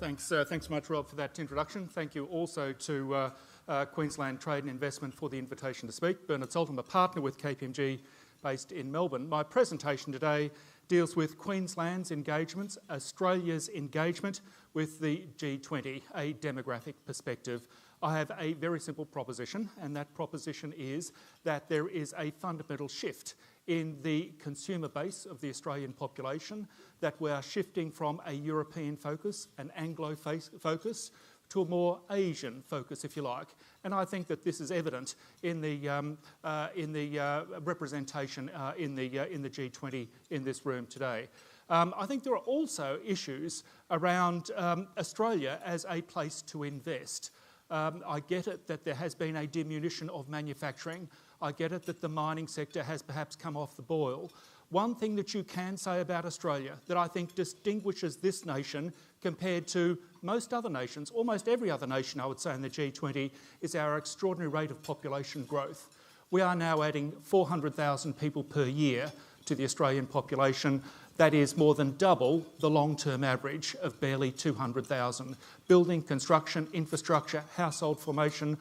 Thanks so much, Rob, for that introduction. Thank you also to Queensland Trade and Investment for the invitation to speak. Bernard Salt, I'm a partner with KPMG based in Melbourne. My presentation today deals with Queensland's engagements, Australia's engagement with the G20, a demographic perspective. I have a very simple proposition, and that proposition is that there is a fundamental shift in the consumer base of the Australian population, that we are shifting from a European focus, an Anglo focus, to a more Asian focus, if you like. And I think that this is evident in the representation in the G20 in this room today. I think there are also issues around Australia as a place to invest. I get it that there has been a diminution of manufacturing. I get it that the mining sector has perhaps come off the boil. One thing that you can say about Australia that I think distinguishes this nation compared to most other nations, almost every other nation I would say in the G20, is our extraordinary rate of population growth. We are now adding 400,000 people per year to the Australian population. That is more than double the long-term average of barely 200,000. Building, construction, infrastructure, household formation,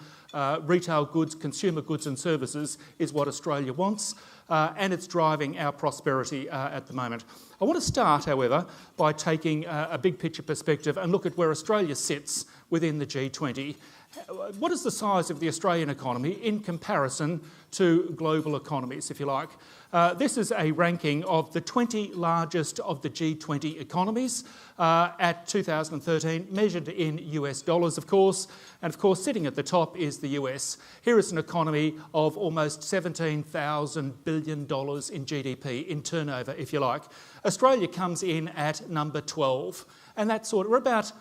retail goods, consumer goods and services is what Australia wants, and it's driving our prosperity at the moment. I want to start, however, by taking a big picture perspective and look at where Australia sits within the G20. What is the size of the Australian economy in comparison to global economies, if you like? This is a ranking of the 20 largest of the G20 economies at 2013, measured in US dollars, of course. And of course, sitting at the top is the US. Here is an economy of almost $17,000 billion in GDP, in turnover, if you like. Australia comes in at number 12. And that's we're about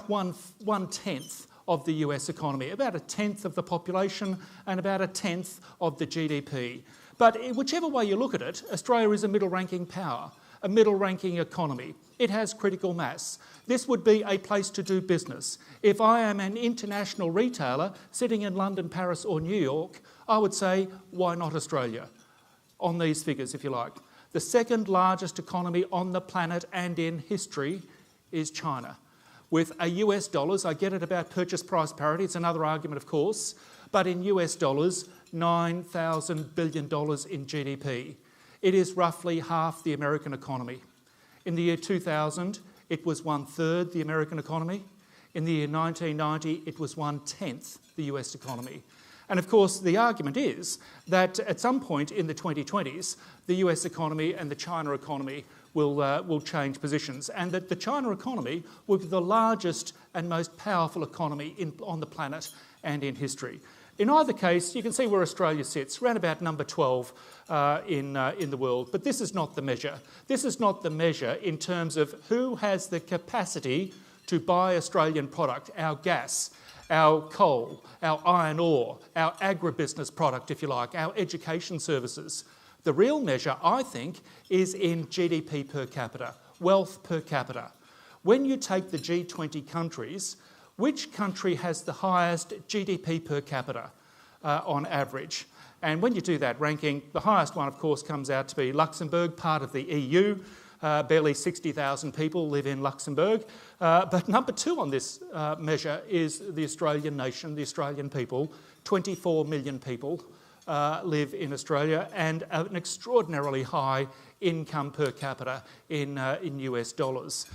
one-tenth of the US economy, about a tenth of the population and about a tenth of the GDP. But whichever way you look at it, Australia is a middle-ranking power, a middle-ranking economy. It has critical mass. This would be a place to do business. If I am an international retailer sitting in London, Paris or New York, I would say, why not Australia? On these figures, if you like. The second largest economy on the planet and in history is China. With a US dollars, I get it about purchase price parity, it's another argument of course, but in US dollars, $9,000 billion in GDP. It is roughly half the American economy. In the year 2000, it was one-third the American economy. In the year 1990, it was one-tenth the US economy. And of course, the argument is that at some point in the 2020s, the US economy and the China economy will change positions, and that the China economy will be the largest and most powerful economy on the planet and in history. In either case, you can see where Australia sits, around about number 12 in the world. But this is not the measure. This is not the measure in terms of who has the capacity to buy Australian product, our gas, our coal, our iron ore, our agribusiness product, if you like, our education services. The real measure, I think, is in GDP per capita, wealth per capita. When you take the G20 countries, which country has the highest GDP per capita on average? And when you do that ranking, the highest one, of course, comes out to be Luxembourg, part of the EU. Barely 60,000 people live in Luxembourg. But number 2 on this measure is the Australian nation, the Australian people. 24 million people live in Australia, and an extraordinarily high income per capita in US dollars.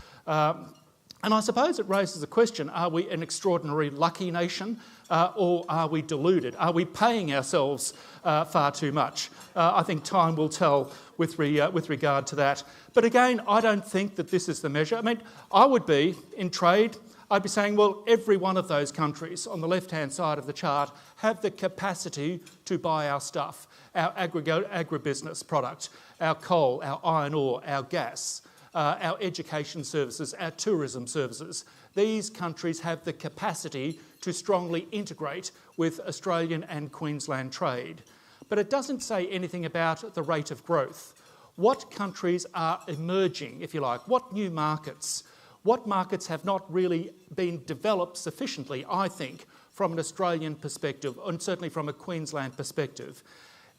And I suppose it raises the question, are we an extraordinarily lucky nation or are we deluded? Are we paying ourselves far too much? I think time will tell with regard to that. But again, I don't think that this is the measure. I mean, I would be, in trade, I'd be saying, well, every one of those countries on the left-hand side of the chart have the capacity to buy our stuff, our agribusiness product, our coal, our iron ore, our gas, our education services, our tourism services. These countries have the capacity to strongly integrate with Australian and Queensland trade. But it doesn't say anything about the rate of growth. What countries are emerging, if you like? What new markets? What markets have not really been developed sufficiently, I think, from an Australian perspective, and certainly from a Queensland perspective?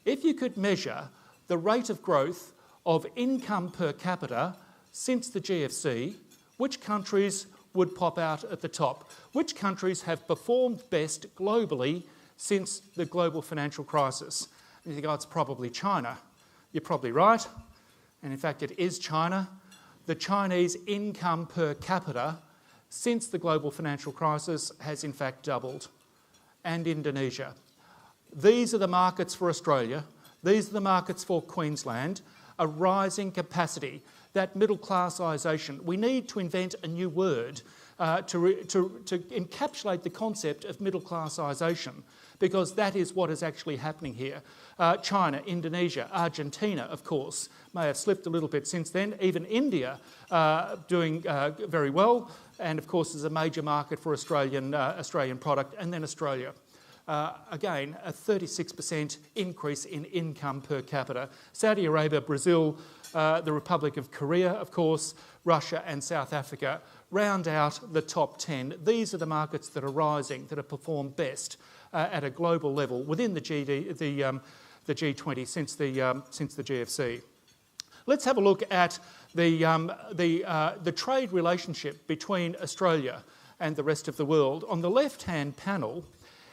If you could measure the rate of growth of income per capita since the GFC, which countries would pop out at the top. Which countries have performed best globally since the global financial crisis? And you think, oh, it's probably China. You're probably right. And in fact, it is China. The Chinese income per capita since the global financial crisis has in fact doubled. And Indonesia. These are the markets for Australia. These are the markets for Queensland. A rising capacity, that middle classisation. We need to invent a new word to encapsulate the concept of middle classisation, because that is what is actually happening here. China, Indonesia, Argentina, of course, may have slipped a little bit since then. Even India doing very well, and of course is a major market for Australian product, and then Australia. Again, a 36% increase in income per capita. Saudi Arabia, Brazil, the Republic of Korea, of course, Russia and South Africa round out the top 10. These are the markets that are rising, that have performed best at a global level within the G20 since the GFC. Let's have a look at the trade relationship between Australia and the rest of the world. On the left-hand panel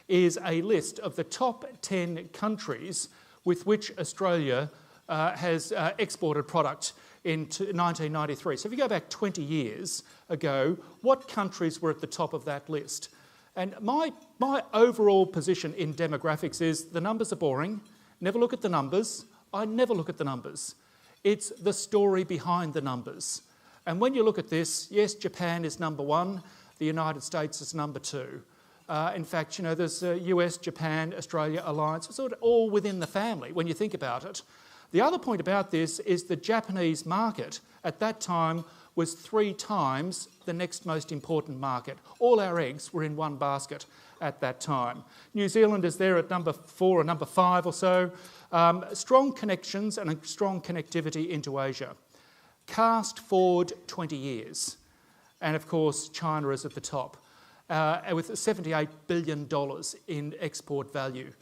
is a list of the top 10 countries with which Australia has exported product in 1993. So if you go back 20 years ago, what countries were at the top of that list? And my overall position in demographics is the numbers are boring. Never look at the numbers. I never look at the numbers. It's the story behind the numbers. And when you look at this, yes, Japan is number one. The United States is number two. In fact, you know, there's US, Japan, Australia alliance, sort of all within the family when you think about it. The other point about this is the Japanese market at that time was 3 times the next most important market. All our eggs were in one basket at that time. New Zealand is there at number 4 or number 5 or so. Strong connections and a strong connectivity into Asia. Cast forward 20 years, and of course China is at the top. With $78 billion in export value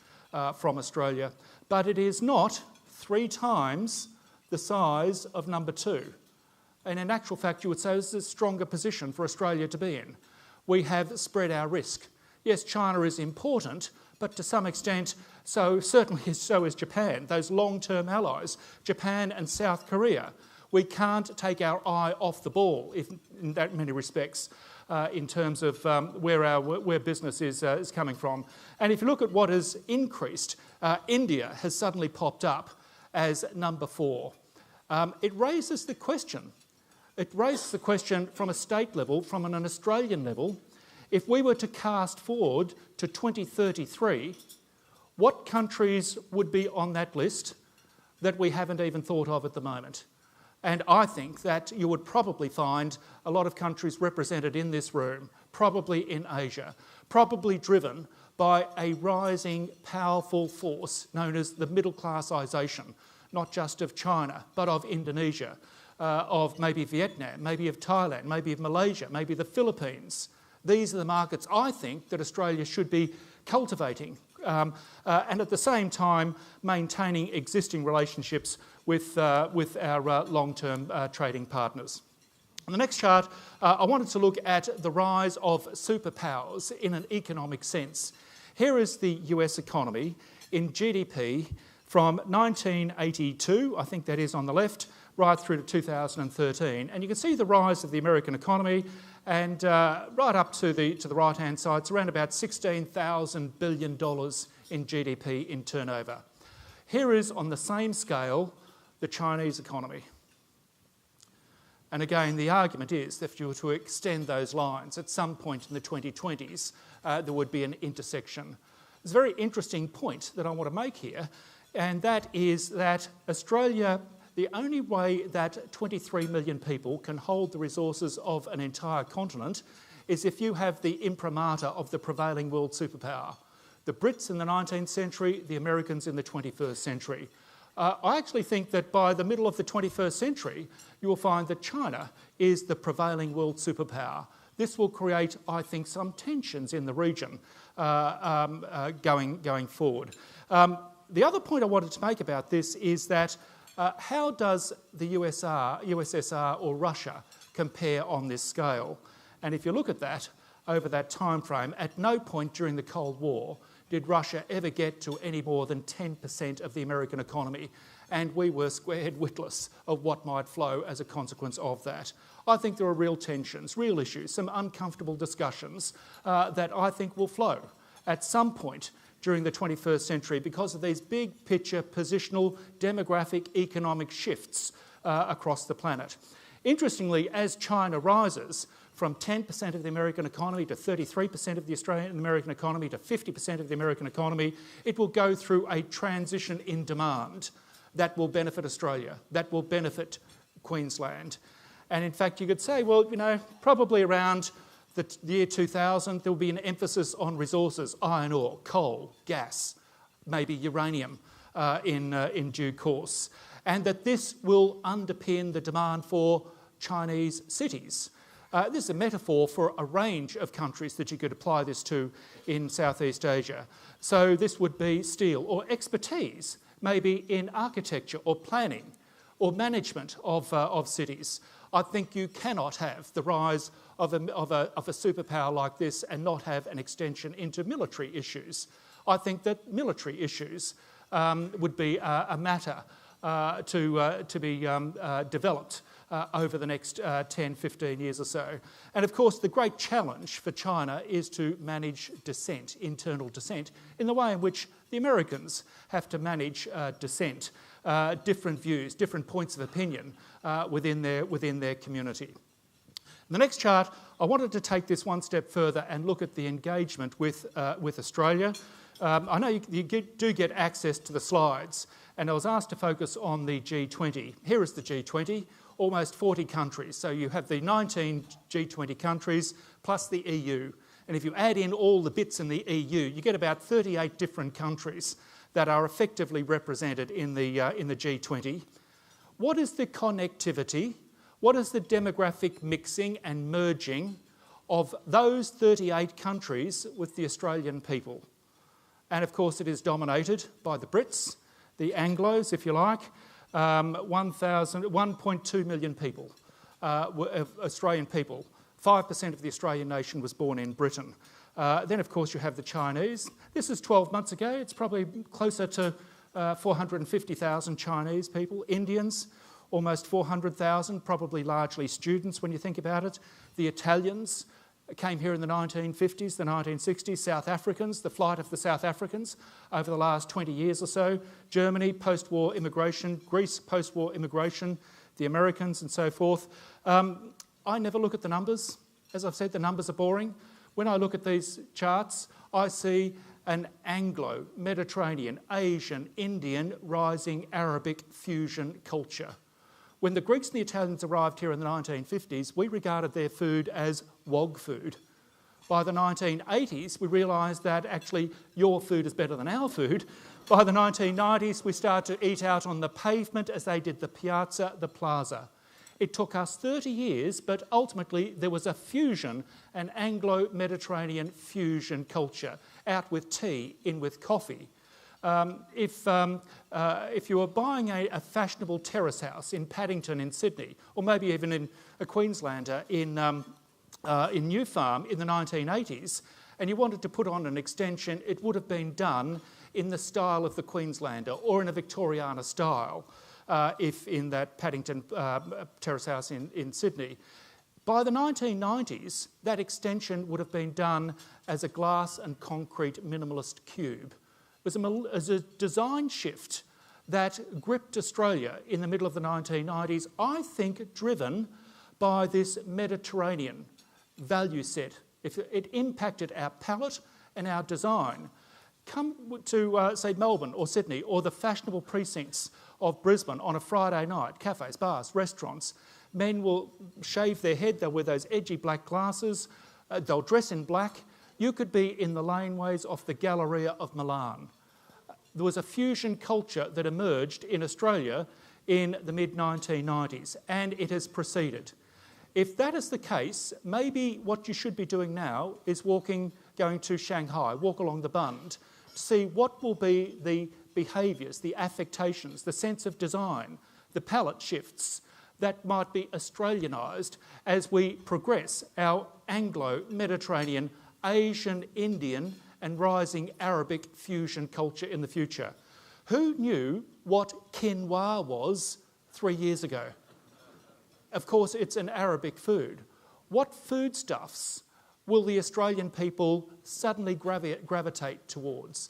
from Australia. But it is not 3 times the size of number 2. And in actual fact, you would say this is a stronger position for Australia to be in. We have spread our risk. Yes, China is important, but to some extent, certainly so is Japan, those long-term allies, Japan and South Korea. We can't take our eye off the ball in that many respects. In terms of where business is coming from. And if you look at what has increased, India has suddenly popped up as number 4. It raises the question. It raises the question from a state level, from an Australian level, if we were to cast forward to 2033, what countries would be on that list that we haven't even thought of at the moment? And I think that you would probably find a lot of countries represented in this room, probably in Asia, probably driven by a rising powerful force known as the middle classisation, not just of China, but of Indonesia, of maybe Vietnam, maybe of Thailand, maybe of Malaysia, maybe the Philippines. These are the markets I think that Australia should be cultivating and at the same time maintaining existing relationships with our long-term trading partners. On the next chart, I wanted to look at the rise of superpowers in an economic sense. Here is the US economy in GDP from 1982, I think that is on the left, right through to 2013. And you can see the rise of the American economy, and right up to the right-hand side, it's around about $16,000 billion in GDP in turnover. Here is, on the same scale, the Chinese economy. And again, the argument is that if you were to extend those lines at some point in the 2020s, there would be an intersection. There's a very interesting point that I want to make here, and that is that Australia, the only way that 23 million people can hold the resources of an entire continent is if you have the imprimatur of the prevailing world superpower. The Brits in the 19th century, the Americans in the 21st century. I actually think that by the middle of the 21st century, you will find that China is the prevailing world superpower. This will create, I think, some tensions in the region going forward. The other point I wanted to make about this is that how does the USSR or Russia compare on this scale? And if you look at that, over that time frame, at no point during the Cold War did Russia ever get to any more than 10% of the American economy. And we were squared witless of what might flow as a consequence of that. I think there are real tensions, real issues, some uncomfortable discussions that I think will flow at some point during the 21st century because of these big picture, positional, demographic, economic shifts across the planet. Interestingly, as China rises from 10% of the American economy to 33% of the Australian American economy to 50% of the American economy, it will go through a transition in demand that will benefit Australia, that will benefit Queensland. And in fact, you could say, well, you know, probably around the year 2000, there will be an emphasis on resources, iron ore, coal, gas, maybe uranium in due course. And that this will underpin the demand for Chinese cities. This is a metaphor for a range of countries that you could apply this to in Southeast Asia. So this would be steel or expertise, maybe in architecture or planning or management of cities. I think you cannot have the rise of a superpower like this and not have an extension into military issues. I think that military issues would be a matter to be developed over the next 10, 15 years or so. And of course, the great challenge for China is to manage dissent, internal dissent, in the way in which the Americans have to manage dissent, different views, different points of opinion within their community. In the next chart, I wanted to take this one step further and look at the engagement with Australia. I know you do get access to the slides, and I was asked to focus on the G20. Here is the G20, almost 40 countries. So you have the 19 G20 countries plus the EU. And if you add in all the bits in the EU, you get about 38 different countries that are effectively represented in the G20. What is the connectivity? What is the demographic mixing and merging of those 38 countries with the Australian people? And of course it is dominated by the Brits, the Anglos, if you like. 1.2 million people, Australian people. 5% of the Australian nation was born in Britain. Then, of course, you have the Chinese. This is 12 months ago. It's probably closer to 450,000 Chinese people. Indians, almost 400,000, probably largely students when you think about it. The Italians came here in the 1950s, the 1960s. South Africans, the flight of the South Africans over the last 20 years or so. Germany, post-war immigration. Greece, post-war immigration. The Americans and so forth. I never look at the numbers. As I've said, the numbers are boring. When I look at these charts, I see an Anglo, Mediterranean, Asian, Indian, rising Arabic fusion culture. When the Greeks and the Italians arrived here in the 1950s, we regarded their food as wog food. By the 1980s, we realised that actually your food is better than our food. By the 1990s, we started to eat out on the pavement as they did the piazza, the plaza. It took us 30 years, but ultimately there was a fusion, an Anglo-Mediterranean fusion culture, out with tea, in with coffee. If you were buying a fashionable terrace house in Paddington in Sydney, or maybe even in a Queenslander in New Farm in the 1980s, and you wanted to put on an extension, it would have been done in the style of the Queenslander or in a Victoriana style, if in that Paddington terrace house in Sydney. By the 1990s, that extension would have been done as a glass and concrete minimalist cube. It was a design shift that gripped Australia in the middle of the 1990s, I think driven by this Mediterranean value set. It impacted our palate and our design. Come to, say, Melbourne or Sydney or the fashionable precincts of Brisbane on a Friday night, cafes, bars, restaurants. Men will shave their head, they'll wear those edgy black glasses, they'll dress in black. You could be in the laneways of the Galleria of Milan. There was a fusion culture that emerged in Australia in the mid-1990s, and it has proceeded. If that is the case, maybe what you should be doing now is going to Shanghai, walk along the Bund, to see what will be the behaviours, the affectations, the sense of design, the palette shifts that might be Australianised as we progress our Anglo-Mediterranean, Asian, Indian and rising Arabic fusion culture in the future. Who knew what quinoa was 3 years ago? Of course, it's an Arabic food. What foodstuffs will the Australian people suddenly gravitate towards?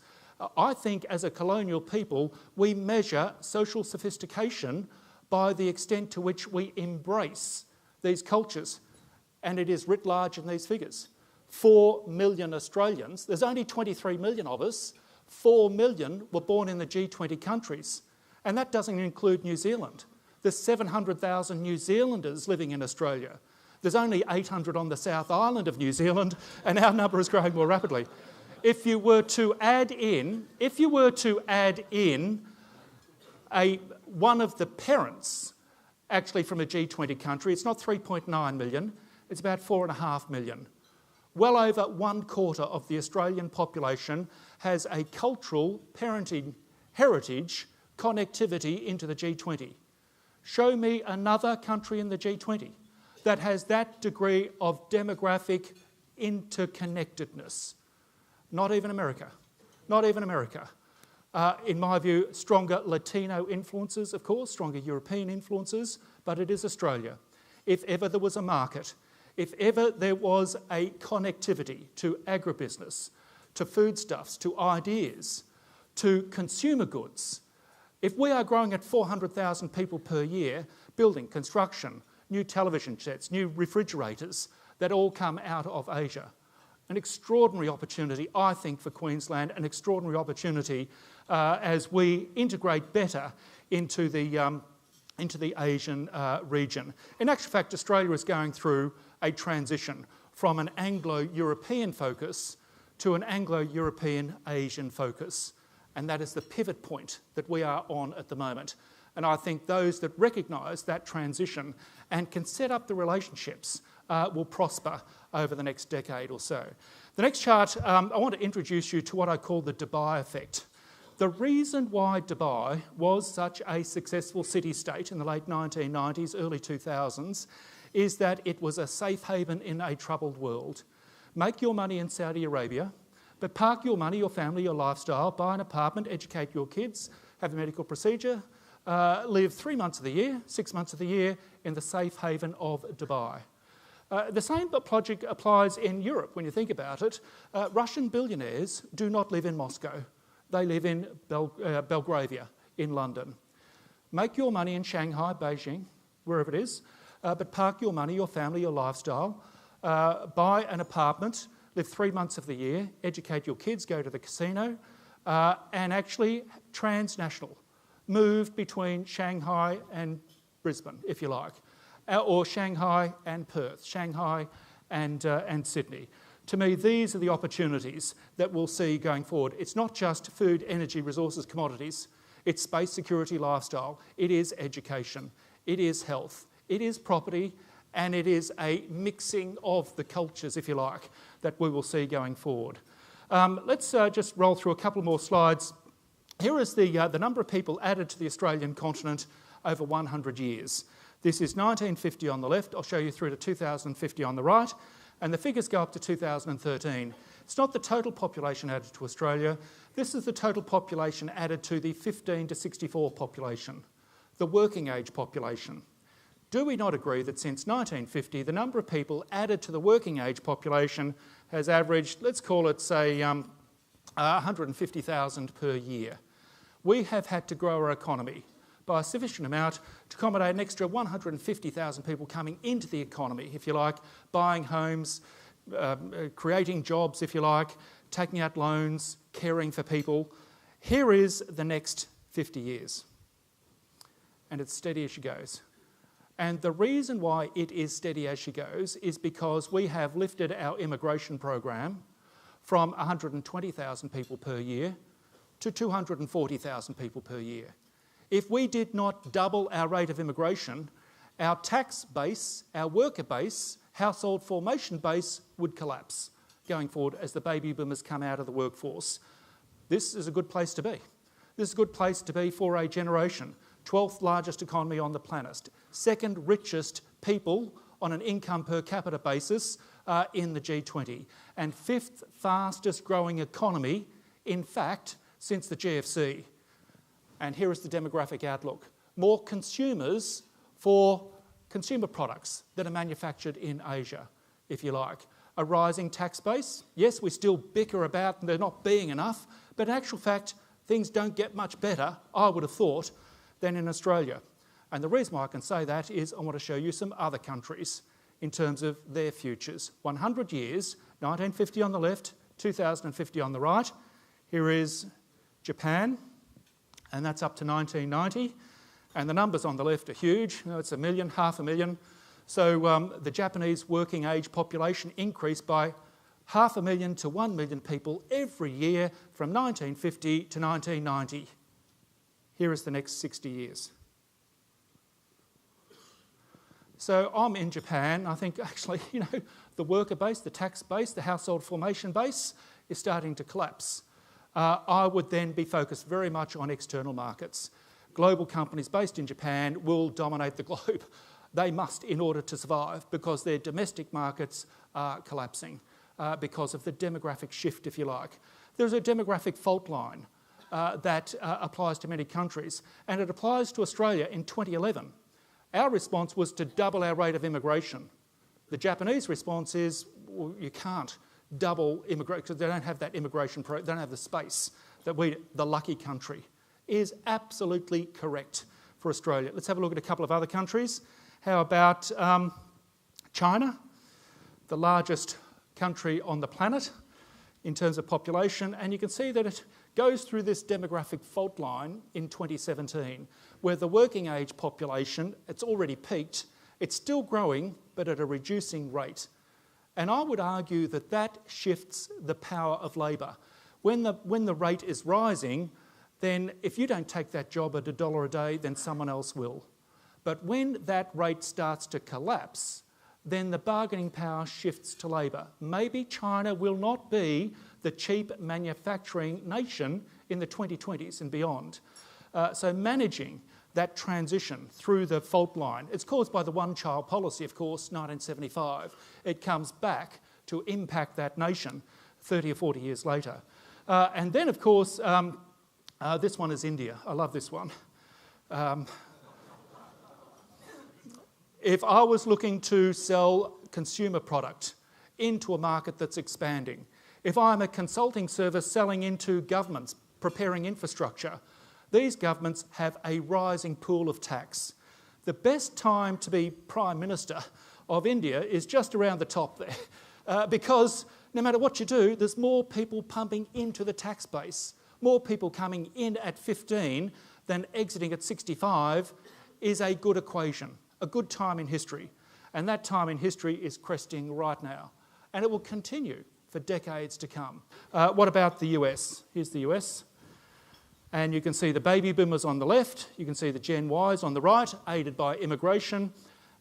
I think as a colonial people, we measure social sophistication by the extent to which we embrace these cultures, and it is writ large in these figures. 4 million Australians, there's only 23 million of us, 4 million were born in the G20 countries, and that doesn't include New Zealand. There's 700,000 New Zealanders living in Australia. There's only 800 on the South Island of New Zealand, and our number is growing more rapidly. If you were to add in one of the parents, actually from a G20 country, it's not 3.9 million, it's about 4.5 million. Well over 1/4 of the Australian population has a cultural parenting heritage connectivity into the G20. Show me another country in the G20 that has that degree of demographic interconnectedness. Not even America. Not even America. In my view, stronger Latino influences, of course, stronger European influences, but it is Australia. If ever there was a market, if ever there was a connectivity to agribusiness, to foodstuffs, to ideas, to consumer goods, if we are growing at 400,000 people per year, building, construction, new television sets, new refrigerators, that all come out of Asia. An extraordinary opportunity, I think, for Queensland, an extraordinary opportunity as we integrate better into the Asian region. In actual fact, Australia is going through a transition from an Anglo-European focus to an Anglo-European Asian focus. And that is the pivot point that we are on at the moment. And I think those that recognise that transition and can set up the relationships will prosper over the next decade or so. The next chart, I want to introduce you to what I call the Dubai effect. The reason why Dubai was such a successful city-state in the late 1990s, early 2000s, is that it was a safe haven in a troubled world. Make your money in Saudi Arabia, but park your money, your family, your lifestyle, buy an apartment, educate your kids, have a medical procedure, live 3 months of the year, 6 months of the year in the safe haven of Dubai. The same logic applies in Europe when you think about it. Russian billionaires do not live in Moscow. They live in Belgravia in London. Make your money in Shanghai, Beijing, wherever it is, but park your money, your family, your lifestyle, buy an apartment, live 3 months of the year, educate your kids, go to the casino, and actually transnational. Move between Shanghai and Brisbane, if you like, or Shanghai and Perth, Shanghai and Sydney. To me, these are the opportunities that we'll see going forward. It's not just food, energy, resources, commodities. It's space, security, lifestyle. It is education. It is health. It is property. And it is a mixing of the cultures, if you like, that we will see going forward. Let's just roll through a couple more slides. Here is the number of people added to the Australian continent over 100 years. This is 1950 on the left. I'll show you through to 2050 on the right. And the figures go up to 2013. It's not the total population added to Australia. This is the total population added to the 15 to 64 population, the working age population. Do we not agree that since 1950, the number of people added to the working age population has averaged, let's call it, say, 150,000 per year? We have had to grow our economy by a sufficient amount to accommodate an extra 150,000 people coming into the economy, if you like, buying homes, creating jobs, if you like, taking out loans, caring for people. Here is the next 50 years. And it's steady as she goes. And the reason why it is steady as she goes is because we have lifted our immigration program from 120,000 people per year to 240,000 people per year. If we did not double our rate of immigration, our tax base, our worker base, household formation base would collapse going forward as the baby boomers come out of the workforce. This is a good place to be. This is a good place to be for a generation 12th largest economy on the planet, second richest people on an income per capita basis in the G20, and 5th fastest growing economy, in fact, since the GFC. And here is the demographic outlook. More consumers for consumer products that are manufactured in Asia, if you like. A rising tax base. Yes, we still bicker about there not being enough, but in actual fact, things don't get much better, I would have thought, than in Australia. And the reason why I can say that is I want to show you some other countries in terms of their futures. 100 years, 1950 on the left, 2050 on the right. Here is Japan, and that's up to 1990. And the numbers on the left are huge. You know, it's 1 million, 500,000. So the Japanese working age population increased by 500,000 to 1 million people every year from 1950 to 1990. Here is the next 60 years. So I'm in Japan. I think actually, you know, the worker base, the tax base, the household formation base is starting to collapse. I would then be focused very much on external markets. Global companies based in Japan will dominate the globe. They must in order to survive because their domestic markets are collapsing because of the demographic shift, if you like. There's a demographic fault line that applies to many countries, and it applies to Australia in 2011. Our response was to double our rate of immigration. The Japanese response is, well, you can't double immigration because they don't have that immigration, they don't have the space that we, the lucky country, is absolutely correct for Australia. Let's have a look at a couple of other countries. How about China, the largest country on the planet in terms of population, and you can see that it goes through this demographic fault line in 2017, where the working age population, it's already peaked, it's still growing, but at a reducing rate. And I would argue that that shifts the power of labour. When the rate is rising, then if you don't take that job at $1 a day, then someone else will. But when that rate starts to collapse, then the bargaining power shifts to labour. Maybe China will not be the cheap manufacturing nation in the 2020s and beyond. So managing that transition through the fault line, it's caused by the one-child policy, of course, 1975. It comes back to impact that nation 30 or 40 years later. And then, of course, this one is India. I love this one. If I was looking to sell consumer product into a market that's expanding, if I'm a consulting service selling into governments, preparing infrastructure, these governments have a rising pool of tax. The best time to be Prime Minister of India is just around the top there, because no matter what you do, there's more people pumping into the tax base. More people coming in at 15 than exiting at 65 is a good equation, a good time in history. And that time in history is cresting right now. And it will continue for decades to come. What about the US? Here's the US. And you can see the baby boomers on the left, you can see the Gen Ys on the right, aided by immigration,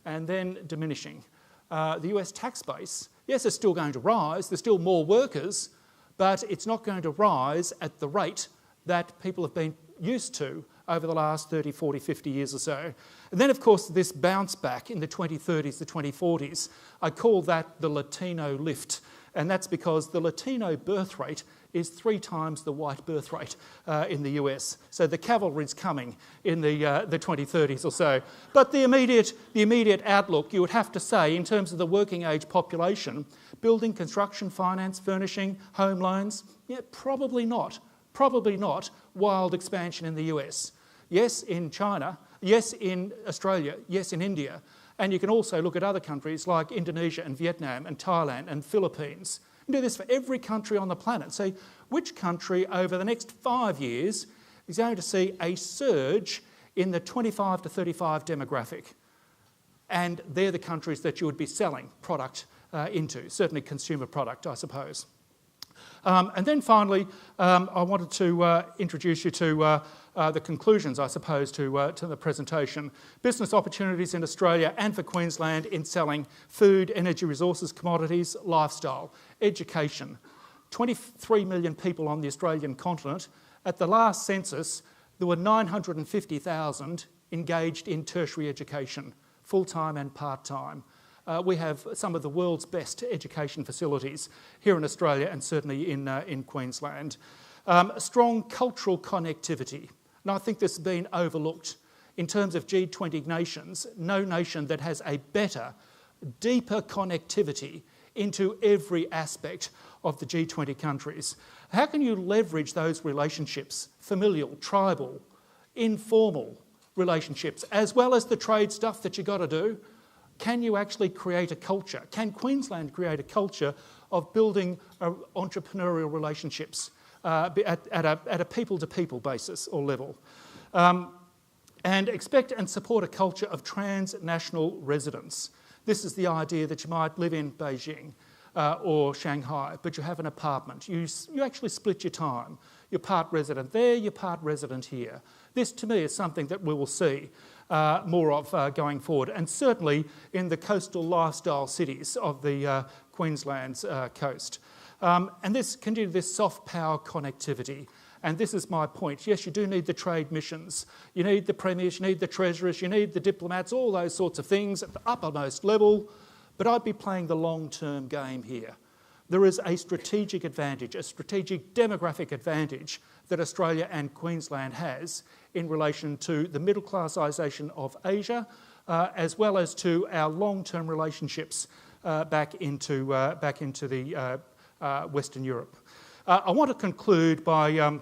and then diminishing. The US tax base, yes, it's still going to rise, there's still more workers, but it's not going to rise at the rate that people have been used to over the last 30, 40, 50 years or so. And then, of course, this bounce back in the 2030s, the 2040s, I call that the Latino lift. And that's because the Latino birth rate is 3 times the white birth rate in the US. So the cavalry's coming in the 2030s or so. But the immediate outlook, you would have to say, in terms of the working age population, building, construction, finance, furnishing, home loans, yeah, probably not. Probably not wild expansion in the US. Yes, in China. Yes, in Australia. Yes, in India. And you can also look at other countries like Indonesia and Vietnam and Thailand and Philippines. You can do this for every country on the planet. So which country over the next 5 years is going to see a surge in the 25 to 35 demographic? And they're the countries that you would be selling product into, certainly consumer product, I suppose. And then finally, I wanted to introduce you to the conclusions, I suppose, to the presentation. Business opportunities in Australia and for Queensland in selling food, energy resources, commodities, lifestyle, education. 23 million people on the Australian continent. At the last census, there were 950,000 engaged in tertiary education, full-time and part-time. We have some of the world's best education facilities here in Australia and certainly in Queensland. Strong cultural connectivity, and I think this has been overlooked. In terms of G20 nations, no nation that has a better, deeper connectivity into every aspect of the G20 countries. How can you leverage those relationships, familial, tribal, informal relationships, as well as the trade stuff that you've got to do? Can you actually create a culture? Can Queensland create a culture of building entrepreneurial relationships at a people-to-people basis or level? And expect and support a culture of transnational residence. This is the idea that you might live in Beijing or Shanghai, but you have an apartment. You actually split your time. You're part resident there, you're part resident here. This, to me, is something that we will see more of going forward, and certainly in the coastal lifestyle cities of the Queensland's coast. And this continue this soft power connectivity. And this is my point. Yes, you do need the trade missions. You need the premiers, you need the treasurers, you need the diplomats, all those sorts of things at the uppermost level. But I'd be playing the long-term game here. There is a strategic advantage, a strategic demographic advantage that Australia and Queensland has in relation to the middle-classisation of Asia, as well as to our long-term relationships back into the Western Europe. I want to conclude by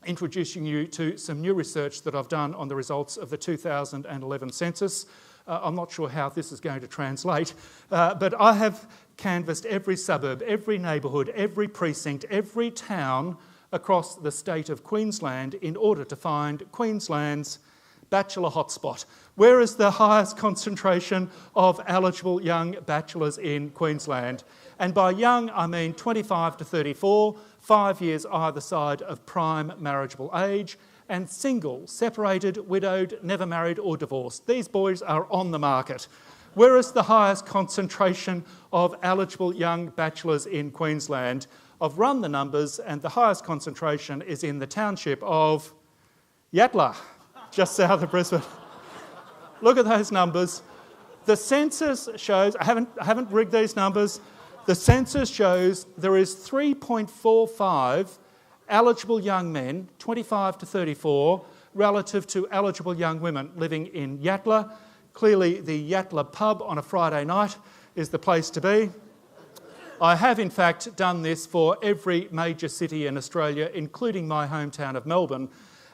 introducing you to some new research that I've done on the results of the 2011 census. I'm not sure how this is going to translate, but I have canvassed every suburb, every neighbourhood, every precinct, every town across the state of Queensland in order to find Queensland's bachelor hotspot. Where is the highest concentration of eligible young bachelors in Queensland? And by young, I mean 25 to 34, 5 years either side of prime marriageable age, and single, separated, widowed, never married or divorced. These boys are on the market. Where is the highest concentration of eligible young bachelors in Queensland? I've run the numbers, and the highest concentration is in the township of Yatala, just south of Brisbane. Look at those numbers. The census shows, I haven't rigged these numbers, the census shows there is 3.45 eligible young men, 25 to 34, relative to eligible young women living in Yatala. Clearly the Yatala pub on a Friday night is the place to be. I have in fact done this for every major city in Australia, including my hometown of Melbourne,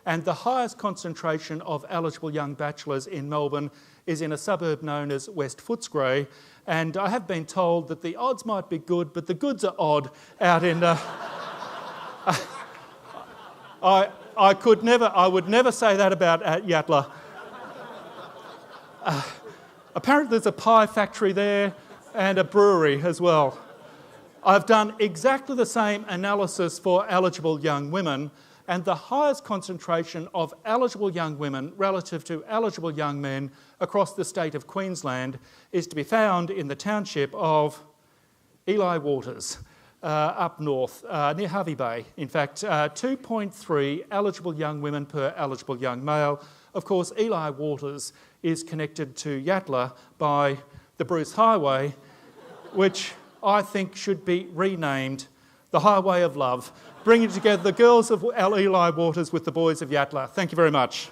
and the highest concentration of eligible young bachelors in Melbourne is in a suburb known as West Footscray, and I have been told that the odds might be good, but the goods are odd out in... I would never say that about Yatala. Apparently there's a pie factory there and a brewery as well. I've done exactly the same analysis for eligible young women, and the highest concentration of eligible young women relative to eligible young men across the state of Queensland is to be found in the township of Eli Waters, up north, near Hervey Bay. In fact, 2.3 eligible young women per eligible young male. Of course, Eli Waters is connected to Yatala by the Bruce Highway, which I think should be renamed the Highway of Love, bringing together the girls of Eli Waters with the boys of Yatala. Thank you very much.